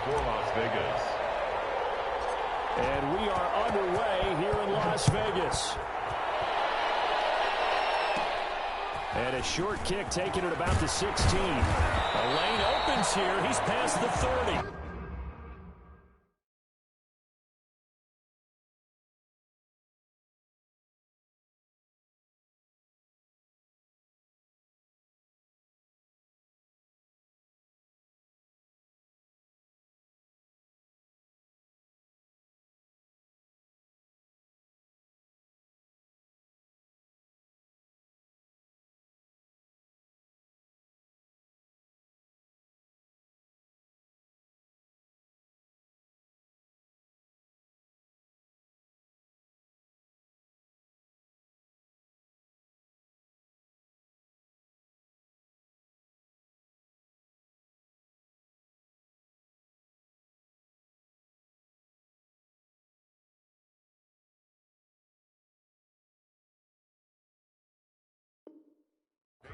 for Las Vegas. And we are underway here in Las Vegas. And a short kick taken at about the 16. A lane opens here. He's past the 30.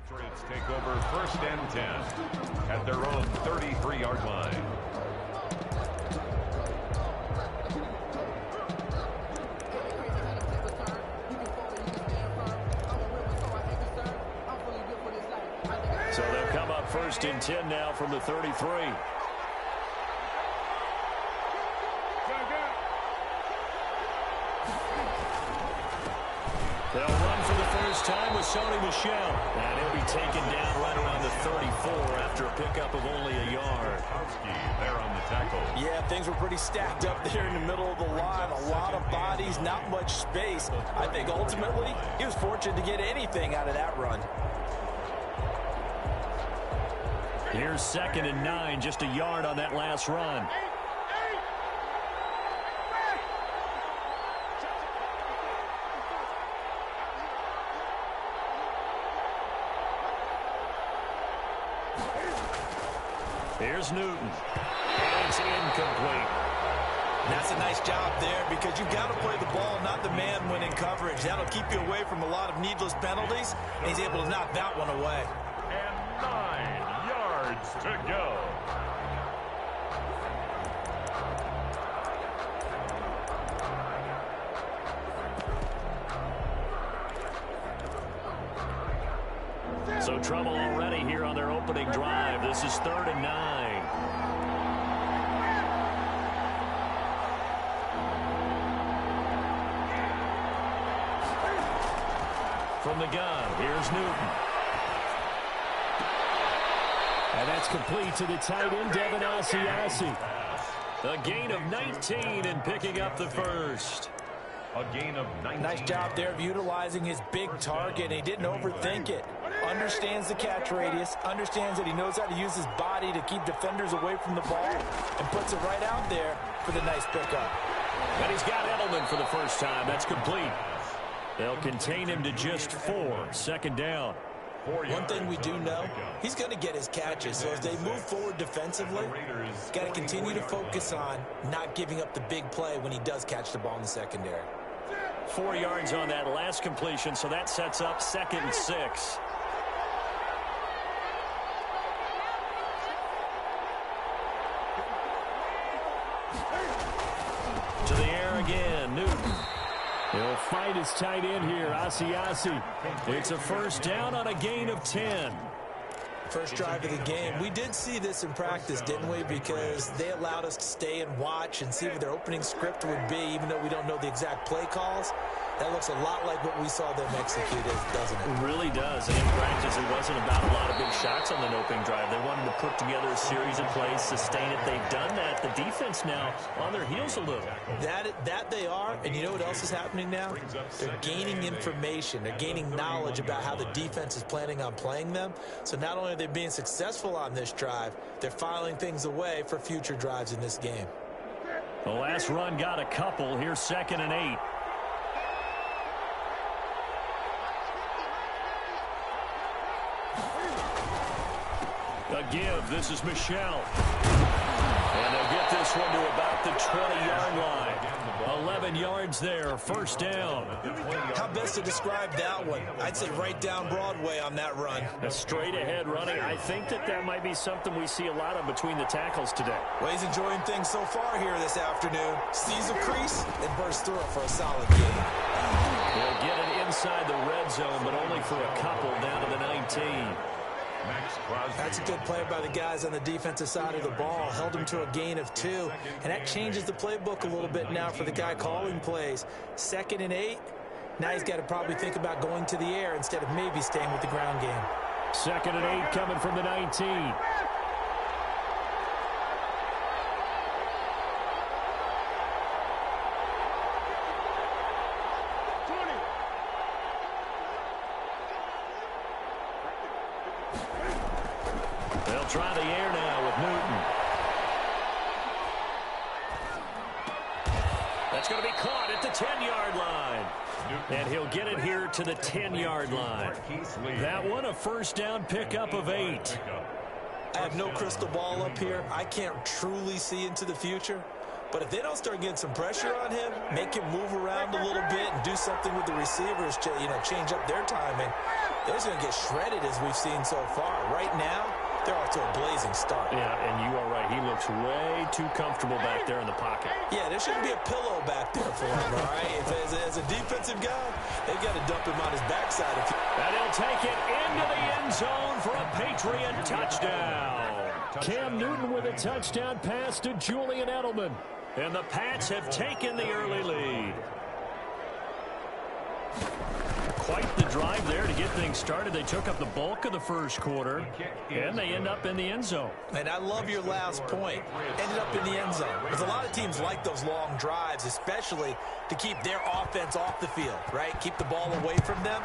Patriots take over 1st and 10 at their own 33-yard line. So they'll come up 1st and 10 now from the 33. They'll run for the first time with Sony Michel. And he'll be taken down right around the 34 after a pickup of only a yard. There on the tackle. Yeah, things were pretty stacked up there in the middle of the line. A lot of bodies, not much space. I think ultimately he was fortunate to get anything out of that run. Here's 2nd and 9, just a yard on that last run. Here's Newton. And it's incomplete. That's a nice job there because you've got to play the ball, not the man when in coverage. That'll keep you away from a lot of needless penalties. And he's able to knock that one away. And 9 yards to go. So trouble already here on their opening drive. This is 3rd and 9. From the gun, here's Newton. And that's complete to the tight end, Devin Asiasi. A gain of 19 and picking up the first. A gain of 19. Nice job there of utilizing his big target. He didn't overthink it. Understands the catch radius, understands that he knows how to use his body to keep defenders away from the ball, and puts it right out there for the nice pickup. And he's got Edelman for the first time. That's complete. They'll contain him to just 4. 2nd down. One thing we do know, he's going to get his catches. So as they move forward defensively, got to continue to focus on not giving up the big play when he does catch the ball in the secondary. 4 yards on that last completion, so that sets up 2nd and 6. To the air again, Newton. He'll fight his tight end here, Asiasi. It's a 1st down on a gain of 10. First drive of the game. We did see this in practice, didn't we? Because they allowed us to stay and watch and see what their opening script would be, even though we don't know the exact play calls. That looks a lot like what we saw them execute, doesn't it? It really does. And in practice, it wasn't about a lot of big shots on the opening drive. They wanted to put together a series of plays, sustain it. They've done that. The defense now on their heels a little. That they are. And you know what else is happening now? They're gaining information. They're gaining knowledge about how the defense is planning on playing them. So not only are they being successful on this drive, they're filing things away for future drives in this game. The last run got a couple. Here's 2nd and 8. A give. This is Michel. And they'll get this one to about the 20-yard line. 7 yards there, first down. How best to describe that one? I'd say right down Broadway on that run. A straight-ahead running. I think that might be something we see a lot of between the tackles today. Well, he's enjoying things so far here this afternoon. Sees a crease and bursts through it for a solid game. They'll get it inside the red zone, but only for a couple down to the 19. That's a good play by the guys on the defensive side of the ball. Held him to a gain of 2. And that changes the playbook a little bit now for the guy calling plays. 2nd and 8. Now he's got to probably think about going to the air instead of maybe staying with the ground game. 2nd and 8 coming from the 19. They'll try the air now with Newton. That's going to be caught at the 10-yard line. And he'll get it here to the 10-yard line. That one, a first down pickup of 8. I have no crystal ball up here. I can't truly see into the future. But if they don't start getting some pressure on him, make him move around a little bit and do something with the receivers, change up their timing, they're just going to get shredded as we've seen so far. Right now, they're off to a blazing start. Yeah, and you are right. He looks way too comfortable back there in the pocket. Yeah, there shouldn't be a pillow back there for him, all right? As a defensive guy, they've got to dump him on his backside. And he'll take it into the end zone for a Patriot touchdown. Cam Newton with a touchdown pass to Julian Edelman. And the Pats have taken the early lead. Quite the drive there to get things started. They took up the bulk of the first quarter, and they end up in the end zone. And I love your last point. Ended up in the end zone. Because a lot of teams like those long drives, especially to keep their offense off the field, right? Keep the ball away from them.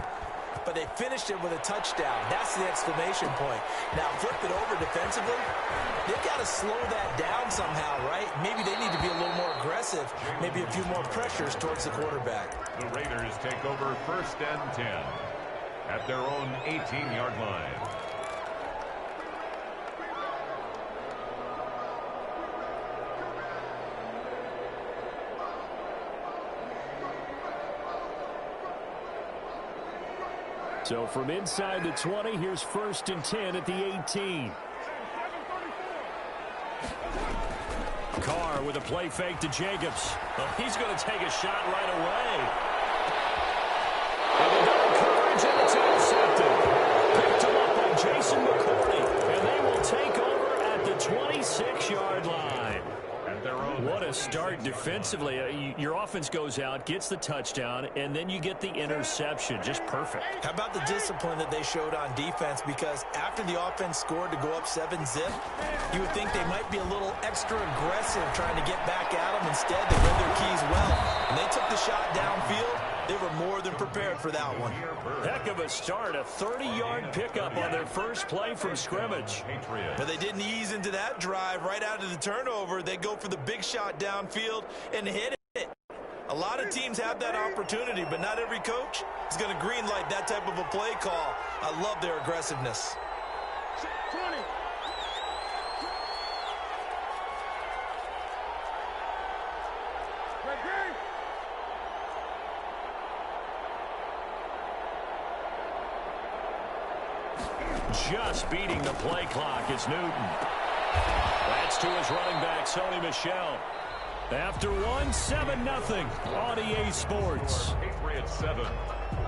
But they finished it with a touchdown. That's the exclamation point. Now, flip it over defensively. They've got to slow that down somehow, right? Maybe they need to be a little more aggressive. Maybe a few more pressures towards the quarterback. The Raiders take over 1st and 10 at their own 18-yard line. So from inside the 20, here's 1st and 10 at the 18. Carr with a play fake to Jacobs. Well, he's going to take a shot right away. And the double coverage, and it's intercepted. Picked him up by Jason McCourty. And they will take over at the 26-yard line. What a start defensively. Your offense goes out, gets the touchdown, and then you get the interception. Just perfect. How about the discipline that they showed on defense? Because after the offense scored to go up 7-zip, you would think they might be a little extra aggressive trying to get back at them. Instead, they read their keys well. When they took the shot downfield, they were more than prepared for that one. Heck of a start. A 30-yard pickup on their first play from scrimmage. But they didn't ease into that drive right out of the turnover. They go for the big shot downfield and hit it. A lot of teams have that opportunity, but not every coach is going to greenlight that type of a play call. I love their aggressiveness. 20. Just beating the play clock is Newton. That's to his running back, Sony Michel. After one, 7-0 on EA Sports. Patriots 7,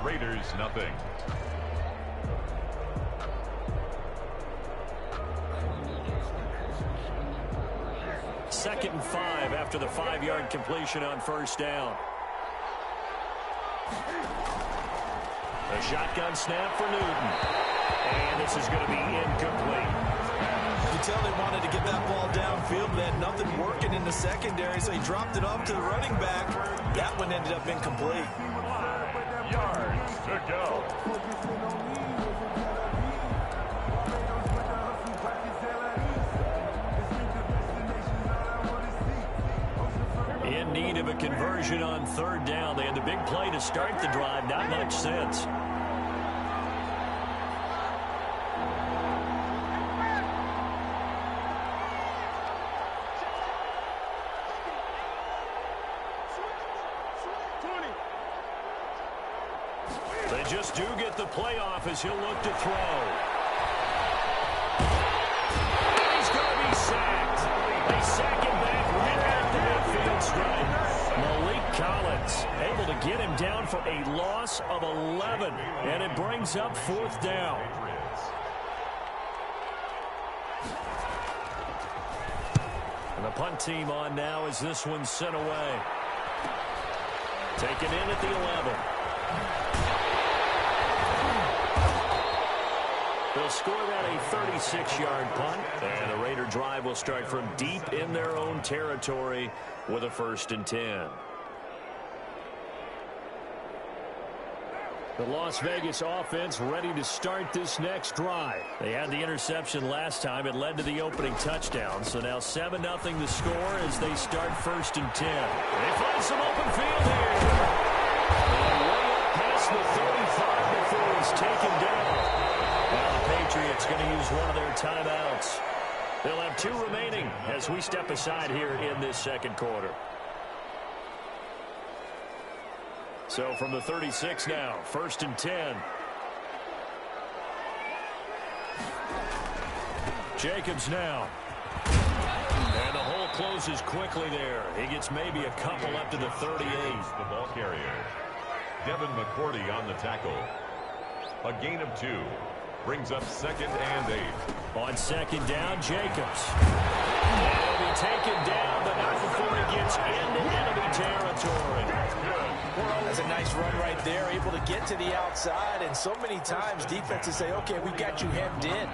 Raiders nothing. Second and 5 after the 5-yard completion on first down. A shotgun snap for Newton. And this is going to be incomplete. You can tell they wanted to get that ball downfield, but they had nothing working in the secondary, so he dropped it off to the running back. That one ended up incomplete. 5 yards to go. In need of a conversion on third down. They had the big play to start the drive. Not much sense. just do get the playoff as he'll look to throw. He's going to be sacked. They sack him back right at the midfield stripe. Malik Collins able to get him down for a loss of 11, and it brings up 4th down. And the punt team on now as this one's sent away. Taken in at the 11. They'll score that a 36-yard punt, and the Raider drive will start from deep in their own territory with a 1st and 10. The Las Vegas offense ready to start this next drive. They had the interception last time. It led to the opening touchdown. So now 7-0 the score as they start 1st and 10. They find some open field here. And way up past the 35 before he's taken down. Now the Patriots going to use one of their timeouts. They'll have 2 remaining as we step aside here in this second quarter. So from the 36 now, 1st and 10. Jacobs now. And the hole closes quickly there. He gets maybe a couple up to the 38. The ball carrier. Devin McCourty on the tackle. A gain of 2. Brings up 2nd and 8. On 2nd down, Jacobs. And he'll be taken down, but not before he gets into enemy territory. That's a nice run right there, able to get to the outside, and so many times defenses say, okay, we've got you hemmed in.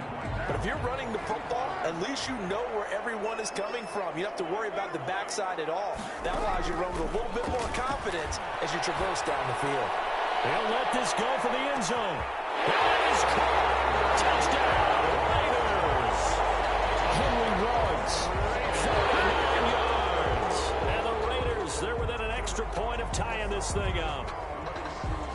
But if you're running the football, at least you know where everyone is coming from. You don't have to worry about the backside at all. That allows you to run with a little bit more confidence as you traverse down the field. They'll let this go for the end zone. That is caught. Touchdown, Raiders. Henry runs 49 yards. And the Raiders, they're within an extra point of tying this thing up.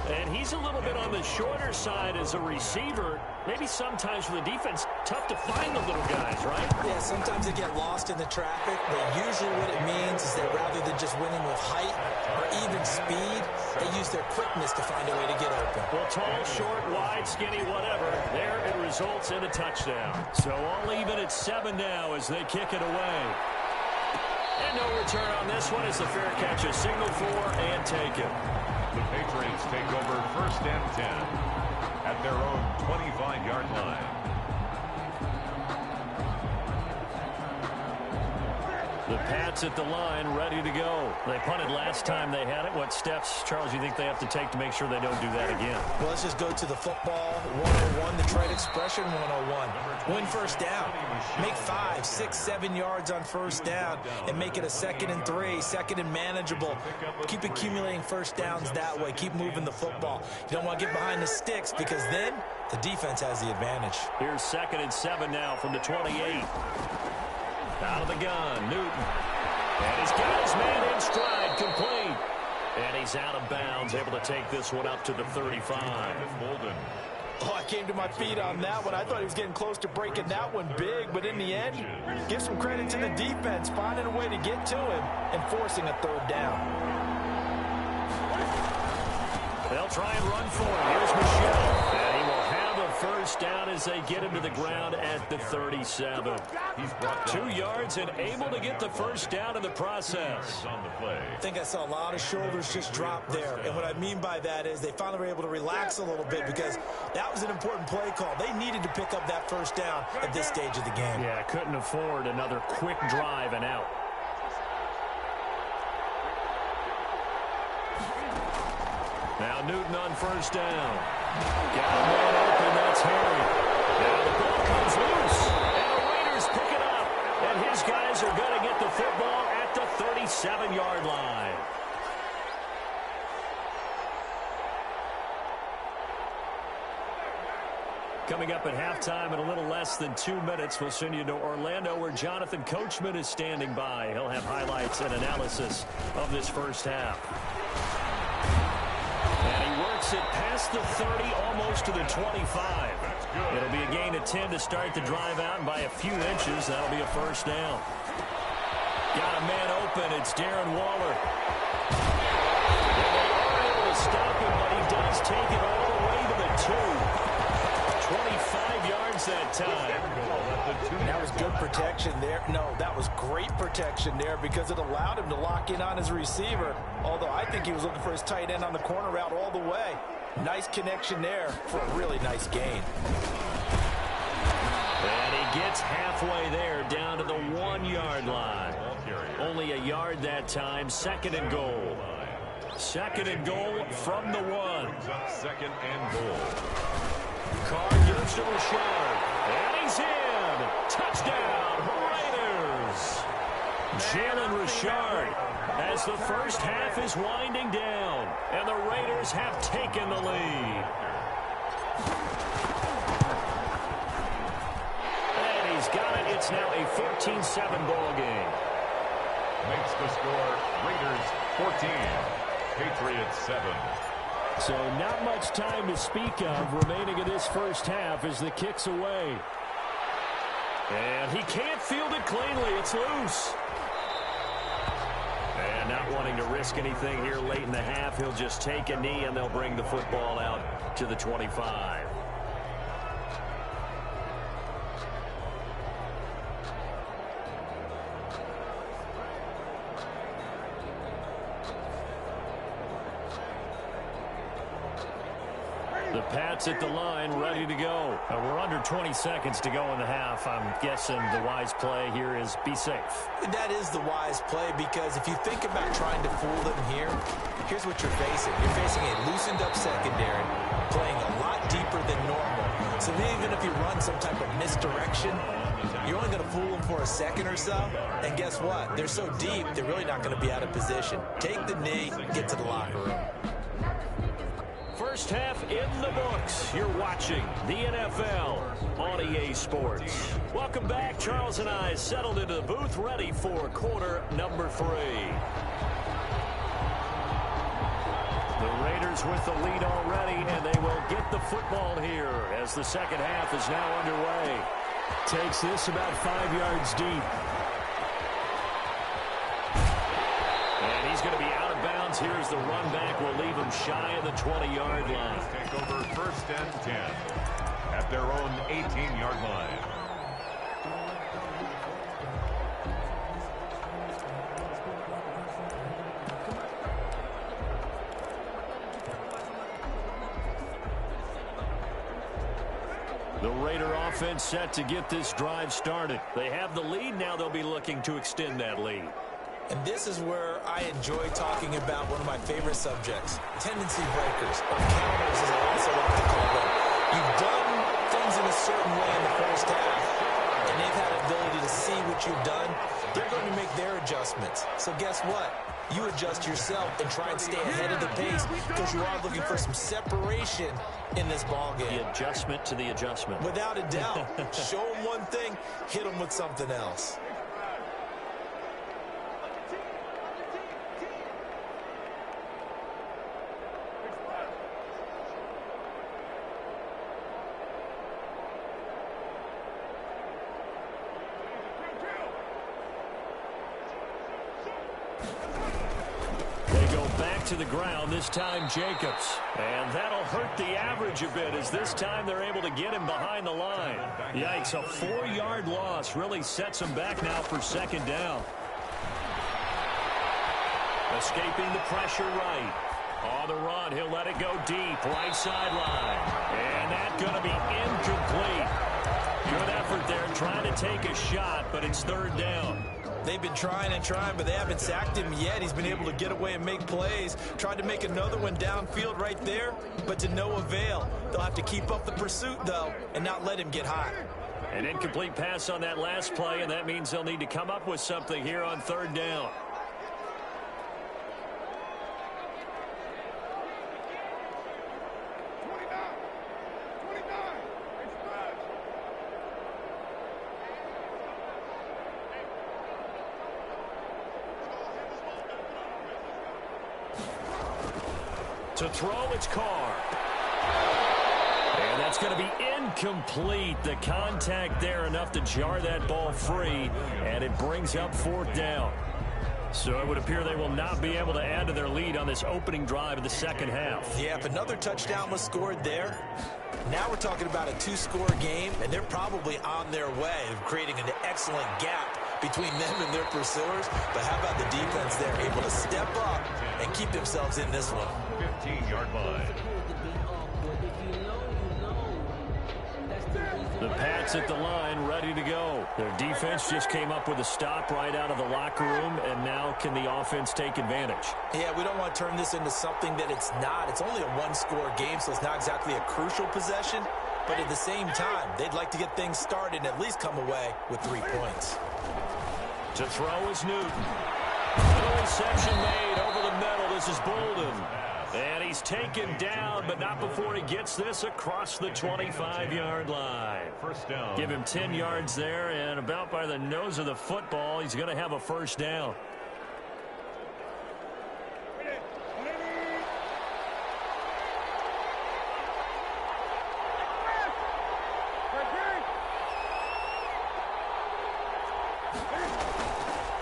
And he's a little bit on the shorter side as a receiver. Maybe sometimes for the defense, tough to find the little guys, right? Yeah, sometimes they get lost in the traffic, but usually what it means is that rather than just winning with height or even speed, they use their quickness to find a way to get open. Well, tall, short, wide, skinny, whatever, there it results in a touchdown. So all even at 7 now as they kick it away. And no return on this one as the fair catch a signal for and taken. The Patriots take over 1st and 10 at their own 25-yard line. The Pats at the line, ready to go. They punted last time they had it. What steps, Charles, do you think they have to take to make sure they don't do that again? Well, let's just go to the football 101, the trade expression 101. Win 1st down. Make 5, 6, 7 yards on 1st down and make it a 2nd and 3, 2nd and manageable. Keep accumulating 1st downs that way. Keep moving the football. You don't want to get behind the sticks because then the defense has the advantage. Here's 2nd and 7 now from the 28. Out of the gun, Newton. And he's got his man in stride, complete. And he's out of bounds, able to take this one up to the 35. Oh, I came to my feet on that one. I thought he was getting close to breaking that one big, but in the end, give some credit to the defense, finding a way to get to him and forcing a 3rd down. They'll try and run for it. Here's Michelle. And he will have a 1st down as they get him to the ground at the 37. He's brought 2 yards and able to get the 1st down in the process. on the play. I think I saw a lot of shoulders just drop there. And what I mean by that is they finally were able to relax a little bit because that was an important play call. They needed to pick up that 1st down at this stage of the game. Yeah, couldn't afford another quick drive and out. Now Newton on 1st down. Got him wide open, that's Harry. Now the ball comes loose, and the Raiders pick it up. And his guys are going to get the football at the 37-yard line. Coming up at halftime in a little less than 2 minutes, we'll send you to Orlando where Jonathan Coachman is standing by. He'll have highlights and analysis of this 1st half. And he works it past the 30, almost to the 25. It'll be a gain of 10 to start the drive out, and by a few inches, that'll be a 1st down. Got a man open. It's Darren Waller. And they are able to stop him, but he does take it all the way to the 2. 25 yards that time. That was good protection there. No, that was great protection there because it allowed him to lock in on his receiver. Although I think he was looking for his tight end on the corner route all the way. Nice connection there for a really nice gain. And he gets halfway there down to the 1-yard line. Only a yard that time. Second and goal. Second and goal from the 1. Second and goal. Carr gives to Richard. And he's in. Touchdown, Raiders. Jalen Richard as the first half is winding down. And the Raiders have taken the lead. And he's got it. It's now a 14-7 ball game. Makes the score Raiders 14, Patriots 7. So not much time to speak of remaining in this first half as the kick's away. And he can't field it cleanly. It's loose. And not wanting to risk anything here late in the half, he'll just take a knee and they'll bring the football out to the 25. The Pats at the line, ready to go. We're under 20 seconds to go in the half. I'm guessing the wise play here is be safe. That is the wise play because if you think about trying to fool them here, here's what you're facing. You're facing a loosened up secondary, playing a lot deeper than normal. So even if you run some type of misdirection, you're only going to fool them for a second or so. And guess what? They're so deep, they're really not going to be out of position. Take the knee, get to the locker room. First half in the books. You're watching the NFL on EA Sports. Welcome back. Charles and I settled into the booth ready for quarter number 3. The Raiders with the lead already, and they will get the football here as the second half is now underway. Takes this about 5 yards deep. And he's going to be out of bounds. Here's the run back. Will leave him shy of the 20-yard line. Take over first and 10 at their own 18-yard line. The Raider offense set to get this drive started. They have the lead. Now they'll be looking to extend that lead. And this is where I enjoy talking about one of my favorite subjects, tendency breakers, or counters as I also like to call them. You've done things in a certain way in the first half, and they've had an ability to see what you've done. They're going to make their adjustments. So guess what? You adjust yourself and try and stay ahead of the pace because you are looking for some separation in this ball game. The adjustment to the adjustment. Without a doubt. Show them one thing, hit them with something else. To the ground, this time Jacobs. And that'll hurt the average a bit as this time they're able to get him behind the line. Yikes, a 4-yard loss really sets him back now for second down. Escaping the pressure right. On the run, he'll let it go deep, right sideline. And that's going to be incomplete. Good effort there, trying to take a shot, but it's third down. They've been trying and trying, but they haven't sacked him yet. He's been able to get away and make plays. Tried to make another one downfield right there, but to no avail. They'll have to keep up the pursuit, though, and not let him get hot. An incomplete pass on that last play, and that means they'll need to come up with something here on third down. To throw, it's Carr. And that's going to be incomplete. The contact there enough to jar that ball free, and it brings up fourth down. So it would appear they will not be able to add to their lead on this opening drive of the second half. Yeah, if another touchdown was scored there, now we're talking about a two-score game, and they're probably on their way of creating an excellent gap between them and their pursuers. But how about the defense there, able to step up and keep themselves in this one? 15-yard line. The Pats at the line, ready to go. Their defense just came up with a stop right out of the locker room, and now can the offense take advantage? Yeah, we don't want to turn this into something that it's not. It's only a one-score game, so it's not exactly a crucial possession. But at the same time, they'd like to get things started and at least come away with 3 points. To throw is Newton. The reception made over the middle. This is Bolden. And he's taken down, but not before he gets this across the 25-yard line. First down. Give him 10 yards there, and about by the nose of the football, he's going to have a first down.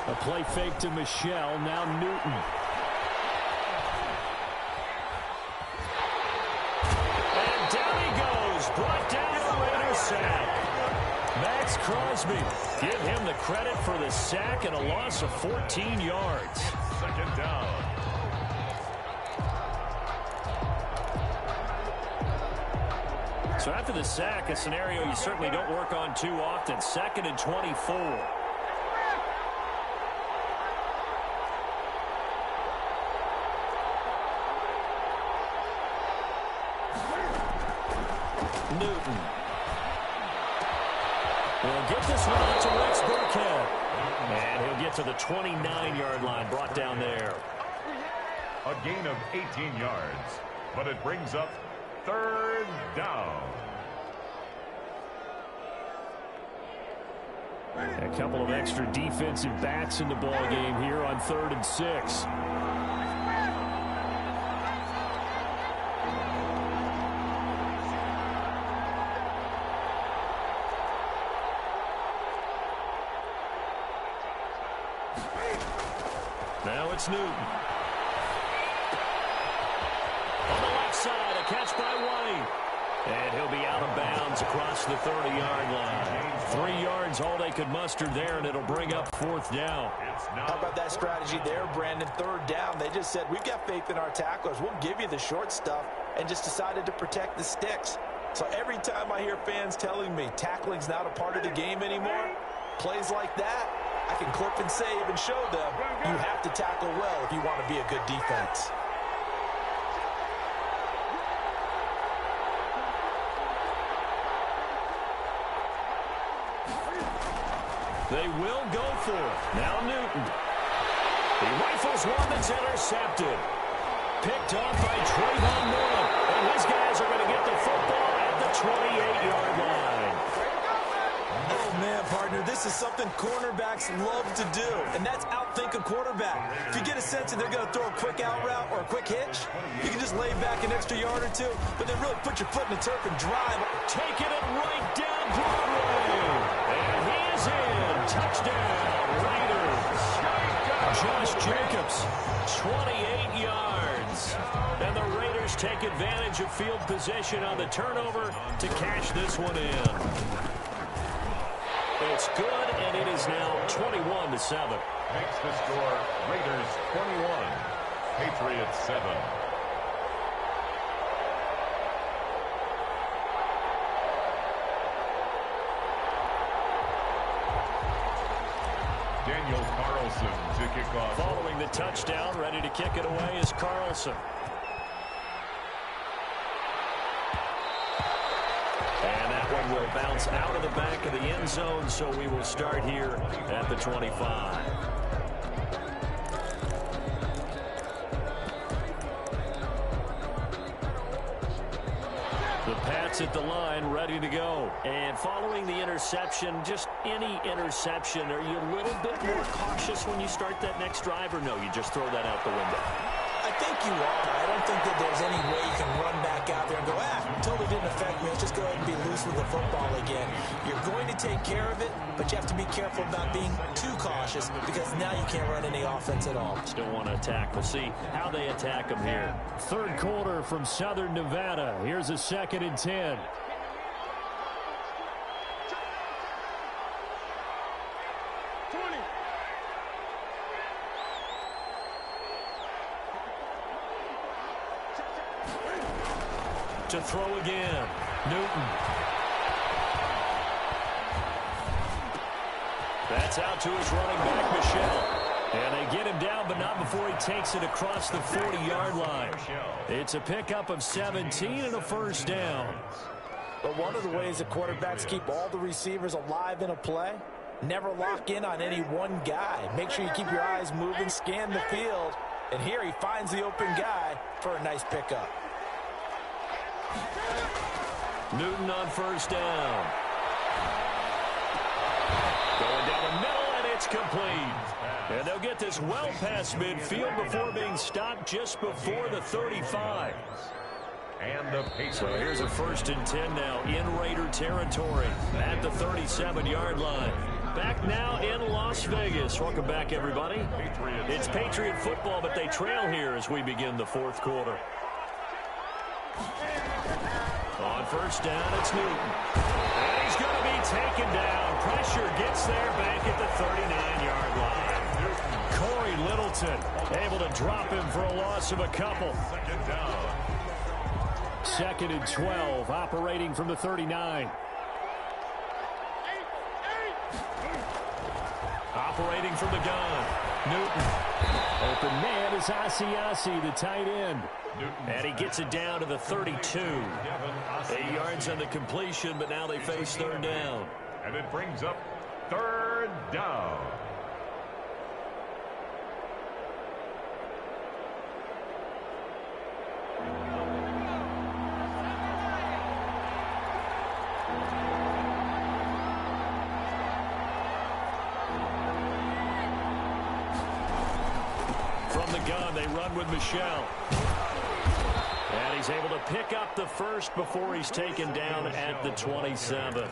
A play fake to Michelle, now Newton. And down he goes, brought down a Raider sack. Max Crosby, give him the credit for the sack and a loss of 14 yards. Second down. So after the sack, a scenario you certainly don't work on too often. 2nd and 24. Newton. He'll get this one out to Rex Burkhead. And he'll get to the 29-yard line, brought down there. A gain of 18 yards, but it brings up 3rd down. A couple of extra defensive backs in the ball game here on 3rd and 6. Now it's Newton. On the left side, a catch by White. And he'll be out of bounds across the 30-yard line. 3 yards, all they could muster there, and it'll bring up 4th down. How about that strategy there, Brandon? 3rd down. They just said, we've got faith in our tacklers. We'll give you the short stuff, and just decided to protect the sticks. So every time I hear fans telling me tackling's not a part of the game anymore, plays like that, I can clip and save and show them you have to tackle well if you want to be a good defense. They will go for it. Now Newton. He rifles one that's intercepted. Picked off by Trayvon Mullen. And his guys are going to get the football at the 28-yard line. Oh, man, partner, this is something cornerbacks love to do, and that's outthink a quarterback. If you get a sense that they're going to throw a quick out route or a quick hitch, you can just lay back an extra yard or two, but then really put your foot in the turf and drive. Taking it right down Broadway. And he is in. Touchdown, Raiders. Josh Jacobs, 28 yards. And the Raiders take advantage of field position on the turnover to cash this one in. It's good, and it is now 21-7. Makes the score Raiders 21, Patriots 7. Daniel Carlson to kick off. Following the touchdown, ready to kick it away is Carlson. And that one will bounce out of the back of the end zone, so we will start here at the 25. The Pats at the line, ready to go. And following the interception, just any interception, are you a little bit more cautious when you start that next drive, or no, you just throw that out the window? I think you are. I don't think that there's any way you can run back out there and go, totally didn't affect me. Let's just go ahead and be loose with the football again. You're going to take care of it, but you have to be careful about being too cautious because now you can't run any offense at all. Still want to attack. We'll see how they attack them here. Third quarter from Southern Nevada. Here's a 2nd and 10. To throw again, Newton. That's out to his running back, Michelle. And they get him down, but not before he takes it across the 40-yard line. It's a pickup of 17 and a first down. But one of the ways that quarterbacks keep all the receivers alive in a play, never lock in on any one guy. Make sure you keep your eyes moving, scan the field. And here he finds the open guy for a nice pickup. Newton on first down. Going down the middle, and it's complete. And they'll get this well past midfield before being stopped just before the 35. And the So here's a 1st and 10 now in Raider territory at the 37-yard line. Back now in Las Vegas. Welcome back, everybody. It's Patriot football, but they trail here as we begin the 4th quarter. On first down, it's Newton. And he's going to be taken down. Pressure gets there back at the 39-yard line. Corey Littleton able to drop him for a loss of a couple. 2nd and 12, operating from the 39. Operating from the gun, Newton. Open man is Asiasi, the tight end. And he gets it down to the 32. 8 yards on the completion, but now they face 3rd down. And it brings up 3rd down. From the gun, they run with Michelle. And he's able to pick up the first before he's taken down at the 27.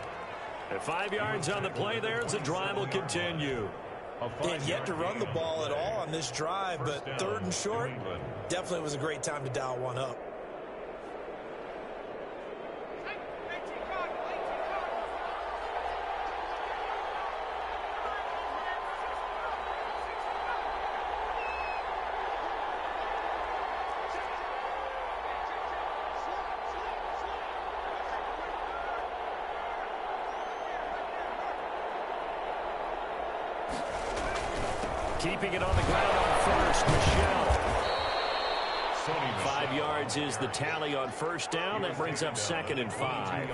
And 5 yards on the play there as the drive will continue. And yet to run the ball at all on this drive, but 3rd and short, definitely was a great time to dial one up. Keeping it on the ground on first, Michelle. 5 yards is the tally on first down. That brings up 2nd and 5.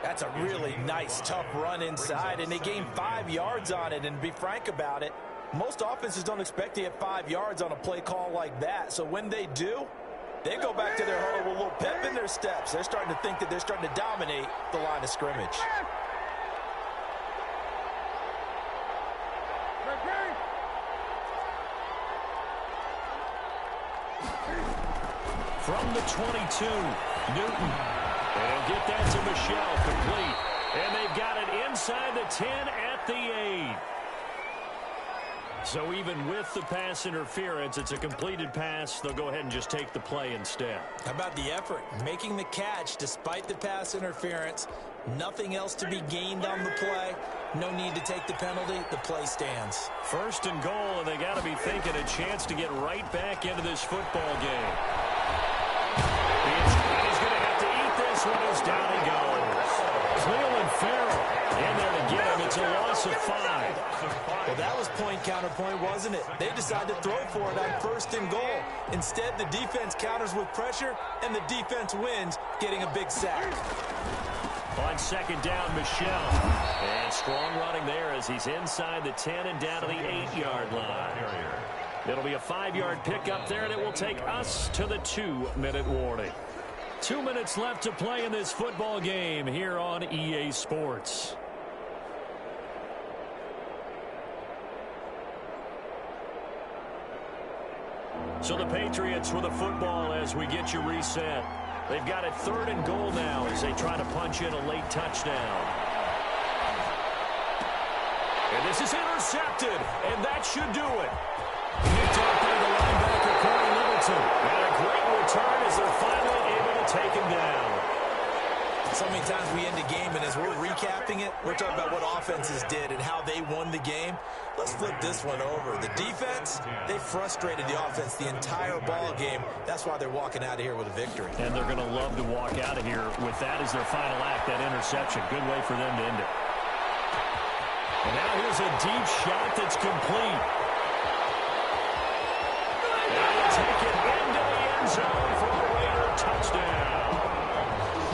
That's a really nice, tough run inside, and they gained 5 yards on it. And to be frank about it, most offenses don't expect to get 5 yards on a play call like that. So when they do, they go back to their huddle with a little pep in their steps. They're starting to think that they're starting to dominate the line of scrimmage. From the 22, Newton. And he'll get that to Michelle, complete. And they've got it inside the 10 at the 8. So even with the pass interference, it's a completed pass. They'll go ahead and just take the play instead. How about the effort? Making the catch despite the pass interference. Nothing else to be gained on the play. No need to take the penalty. The play stands. 1st and goal, and they got to be thinking a chance to get right back into this football game. He's going to have to eat this one as down he goes. Cleveland Farrell in there to get him. It's a loss of 5. Well, that was point counterpoint, wasn't it? They decided to throw for it on 1st and goal. Instead, the defense counters with pressure, and the defense wins, getting a big sack. On 2nd down, Michelle. And strong running there as he's inside the 10 and down to the 8-yard line. It'll be a 5-yard pickup there, and it will take us to the 2-minute warning. 2 minutes left to play in this football game here on EA Sports. So the Patriots with a football as we get you reset. They've got it 3rd and goal now as they try to punch in a late touchdown. And this is intercepted, and that should do it. Picked up by the linebacker, Corey Littleton. And a great return as they're finally able to take him down. So many times we end the game, and as we're recapping it, we're talking about what offenses did and how they won the game. Let's flip this one over. The defense, they frustrated the offense the entire ball game. That's why they're walking out of here with a victory. And they're going to love to walk out of here with that as their final act, that interception. Good way for them to end it. And now here's a deep shot that's complete. And they'll take it into the end zone for a Raider touchdown.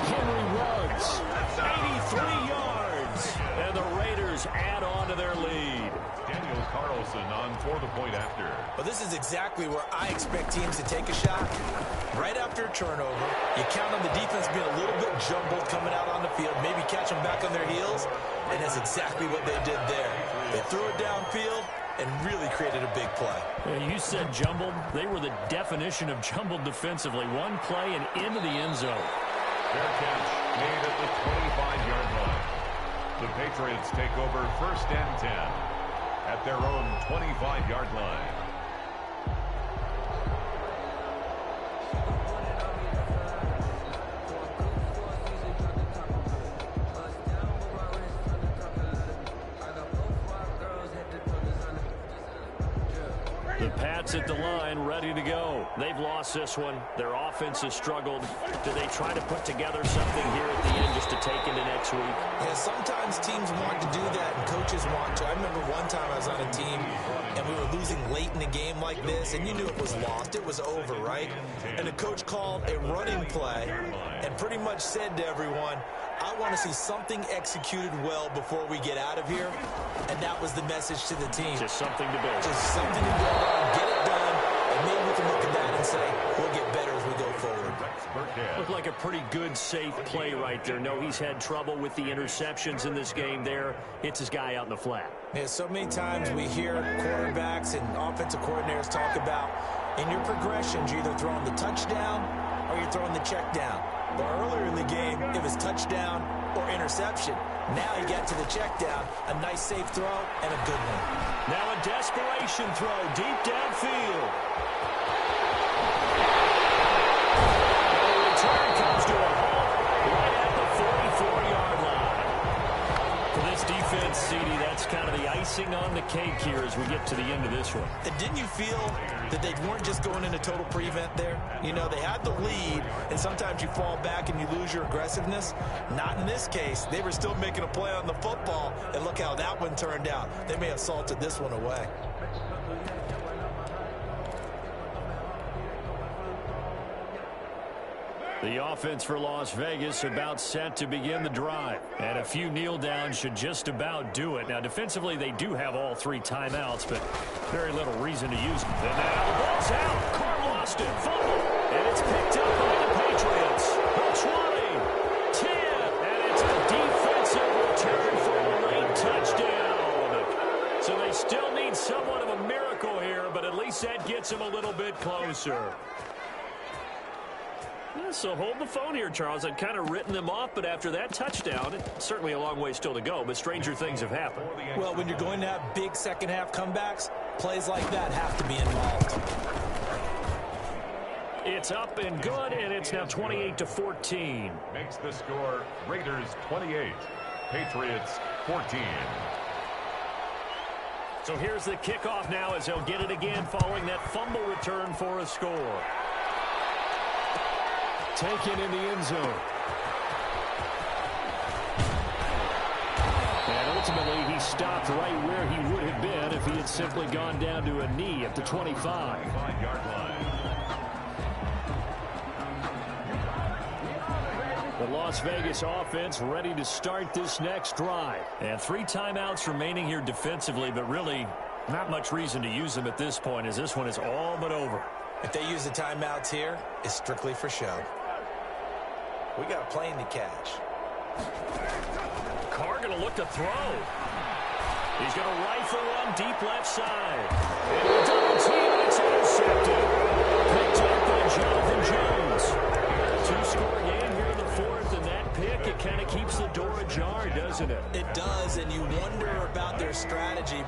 Henry runs 83 yards, and the Raiders add on to their lead. Daniel Carlson on for the point after. Well, this is exactly where I expect teams to take a shot. Right after a turnover, you count on the defense being a little bit jumbled coming out on the field, maybe catch them back on their heels, and that's exactly what they did there. They threw it downfield and really created a big play. Yeah, you said jumbled. They were the definition of jumbled defensively. One play and into the end zone. Fair catch made at the 25-yard line. The Patriots take over 1st and 10 at their own 25-yard line. The Pats at the line, ready to go. They've lost this one. Their offense has struggled. Do they try to put together something here at the end just to take into next week? Yeah, sometimes teams want to do that and coaches want to. I remember one time I was on a team and we were losing late in a game like this, and you knew it was lost. It was over, right? And the coach called a running play and pretty much said to everyone, I want to see something executed well before we get out of here. And that was the message to the team. Just something to build. Just something to build on, get it done, and maybe we can look at that and say, we'll get better as we go forward. Looked like a pretty good, safe play right there. No, he's had trouble with the interceptions in this game there. Hits his guy out in the flat. Yeah, so many times we hear quarterbacks and offensive coordinators talk about, in your progressions, you're either throwing the touchdown or you're throwing the check down. But earlier in the game, it was touchdown or interception. Now he got to the check down, a nice safe throw, and a good one. Now a desperation throw deep downfield. And the return comes to a halt right at the 44-yard line. For this defense, CD, that's kind of the icing on the cake here as we get to the end of this one. And didn't you feel that they weren't just going into total prevent there? You know, they had the lead, and sometimes you fall back and you lose your aggressiveness. Not in this case. They were still making a play on the football, and look how that one turned out. They may have salted this one away. The offense for Las Vegas about set to begin the drive. And a few kneel downs should just about do it. Now, defensively, they do have all 3 timeouts, but very little reason to use them. And now the ball's out. Carr lost it. Fumble. And it's picked up by the Patriots. The 20, 10, and it's a defensive return for a late touchdown. So they still need somewhat of a miracle here, but at least that gets them a little bit closer. So hold the phone here, Charles. I'd kind of written them off, but after that touchdown, it's certainly a long way still to go, but stranger things have happened. Well, when you're going to have big second-half comebacks, plays like that have to be involved. It's up and good, and it's now 28-14. Makes the score Raiders 28, Patriots 14. So here's the kickoff now as they'll get it again following that fumble return for a score. Taken in the end zone. And ultimately, he stopped right where he would have been if he had simply gone down to a knee at the 25. 5-yard line. The Las Vegas offense ready to start this next drive. And 3 timeouts remaining here defensively, but really not much reason to use them at this point as this one is all but over. If they use the timeouts here, it's strictly for show. We got a plane to catch. Carr going to look to throw. He's going to rifle one deep left side. And a double team, and it's intercepted.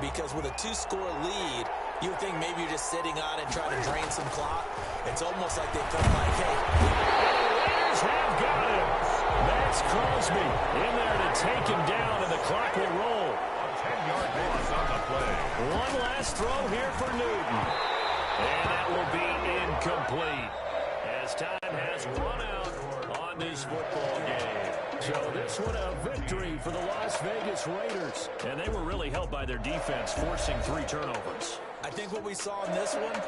because with a 2-score lead, you would think maybe you're just sitting on it trying to drain some clock. It's almost like they felt like, hey. And the Raiders have got him. Max Crosby in there to take him down, and the clock will roll. A 10-yard loss on the play. One last throw here for Newton. And that will be incomplete as time has run out on this football game. So this one a victory for the Las Vegas Raiders. And they were really helped by their defense, forcing 3 turnovers. I think what we saw in this one,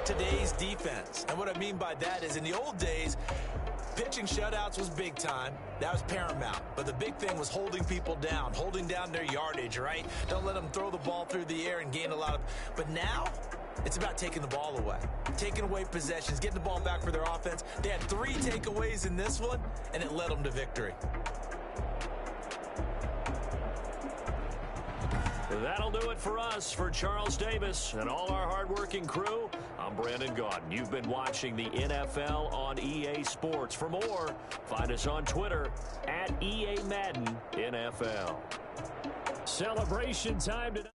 today's defense. And what I mean by that is in the old days, pitching shutouts was big time. That was paramount. But the big thing was holding people down, holding down their yardage, right? Don't let them throw the ball through the air and gain a lot of... But now, it's about taking the ball away. Taking away possessions, getting the ball back for their offense. They had 3 takeaways in this one, and it led them to victory. That'll do it for us. For Charles Davis and all our hardworking crew, I'm Brandon Gaudin. You've been watching the NFL on EA Sports. For more, find us on Twitter @EA Madden NFL. Celebration time tonight.